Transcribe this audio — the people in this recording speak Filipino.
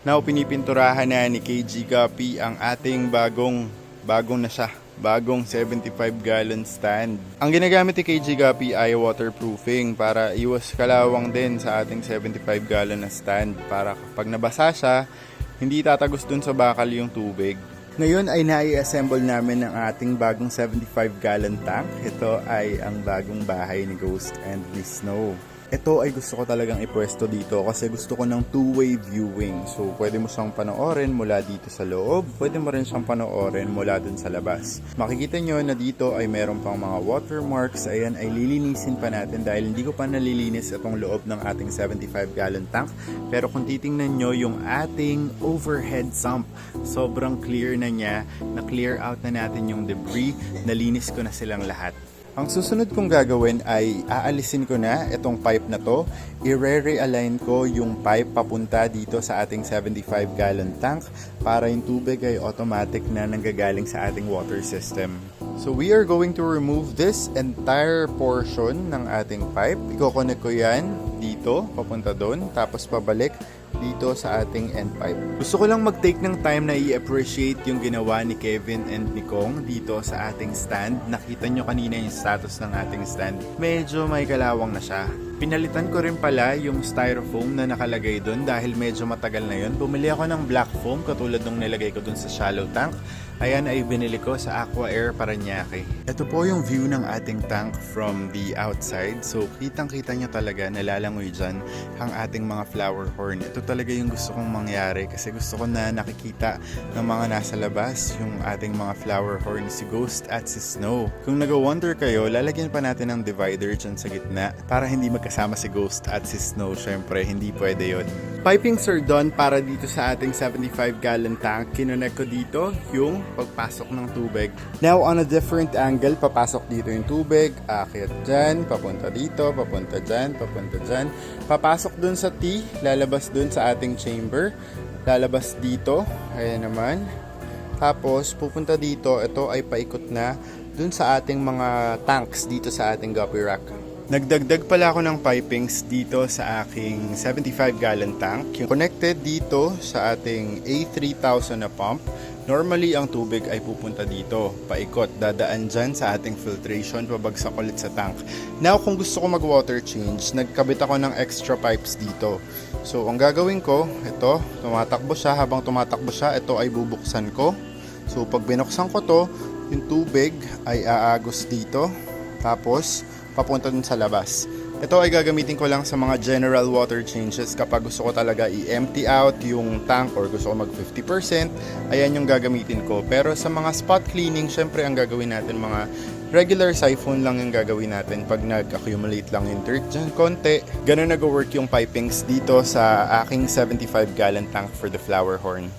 Now, pinipinturahan na ni KG Copy ang ating bagong 75 gallon stand. Ang ginagamit ni KG Copy ay waterproofing para iwas kalawang din sa ating 75 gallon na stand para kapag nabasa siya, hindi tatagos dun sa bakal yung tubig. Ngayon ay nai-assemble namin ang ating bagong 75 gallon tank. Ito ay ang bagong bahay ni Ghost and ni Snow. Ito ay gusto ko talagang ipwesto dito kasi gusto ko ng two-way viewing. So, pwede mo siyang panoorin mula dito sa loob. Pwede mo rin siyang panoorin mula dun sa labas. Makikita nyo na dito ay meron pang mga watermarks. Ayan, ay lilinisin pa natin dahil hindi ko pa nalilinis itong loob ng ating 75 gallon tank. Pero kung titingnan nyo yung ating overhead sump, sobrang clear na niya. Na-clear out na natin yung debris. Nalinis ko na silang lahat. Ang susunod kong gagawin ay aalisin ko na itong pipe na to. I-re-realign ko yung pipe papunta dito sa ating 75 gallon tank para yung tubig ay automatic na nanggagaling sa ating water system. So we are going to remove this entire portion ng ating pipe. Iko-connect ko yan dito, papunta doon, tapos pabalik dito sa ating end pipe. Gusto ko lang mag-take ng time na i-appreciate yung ginawa ni Kevin and ni Kong dito sa ating stand. Nakita nyo kanina yung status ng ating stand. Medyo may kalawang na siya. Pinalitan ko rin pala yung styrofoam na nakalagay doon dahil medyo matagal na yun. Bumili ako ng black foam katulad nung nilagay ko doon sa shallow tank. Ayan ay binili ko sa Aqua Air Parañaque. Ito po yung view ng ating tank from the outside. So kitang-kita nyo talaga, nalalangoy dyan ang ating mga flower horn. Ito talaga yung gusto kong mangyari kasi gusto ko na nakikita ng mga nasa labas yung ating mga flower horn, si Ghost at si Snow. Kung nag-wonder kayo, lalagyan pa natin ng divider dyan sa gitna para hindi magkasama si Ghost at si Snow. Syempre, hindi pwede yun. Pipings are done para dito sa ating 75 gallon tank. Kinonect ko dito yung pagpasok ng tubig. Now, on a different angle, papasok dito yung tubig, aakyat dyan, papunta dito, papunta dyan, papunta dyan. Papasok dun sa T, lalabas dun sa ating chamber, lalabas dito, ayan naman. Tapos, pupunta dito, ito ay paikot na dun sa ating mga tanks dito sa ating guppy rack. Nagdagdag pala ako ng pipings dito sa aking 75 gallon tank. Yung connected dito sa ating A3000 na pump. Normally, ang tubig ay pupunta dito, paikot, dadaan dyan sa ating filtration, pabagsak ulit sa tank. Now, kung gusto ko mag-water change, nagkabit ako ng extra pipes dito. So, ang gagawin ko, ito, tumatakbo siya. Habang tumatakbo siya, ito ay bubuksan ko. So, pag binuksan ko to, yung tubig ay aagos dito. Tapos, papunta dun sa labas. Ito ay gagamitin ko lang sa mga general water changes kapag gusto ko talaga i-empty out yung tank or gusto ko mag 50%, ayan yung gagamitin ko. Pero sa mga spot cleaning, syempre ang gagawin natin mga regular siphon lang yung gagawin natin pag nag-accumulate lang yung dirt dyan konti. Ganun nag-work yung pipings dito sa aking 75 gallon tank for the flower horn.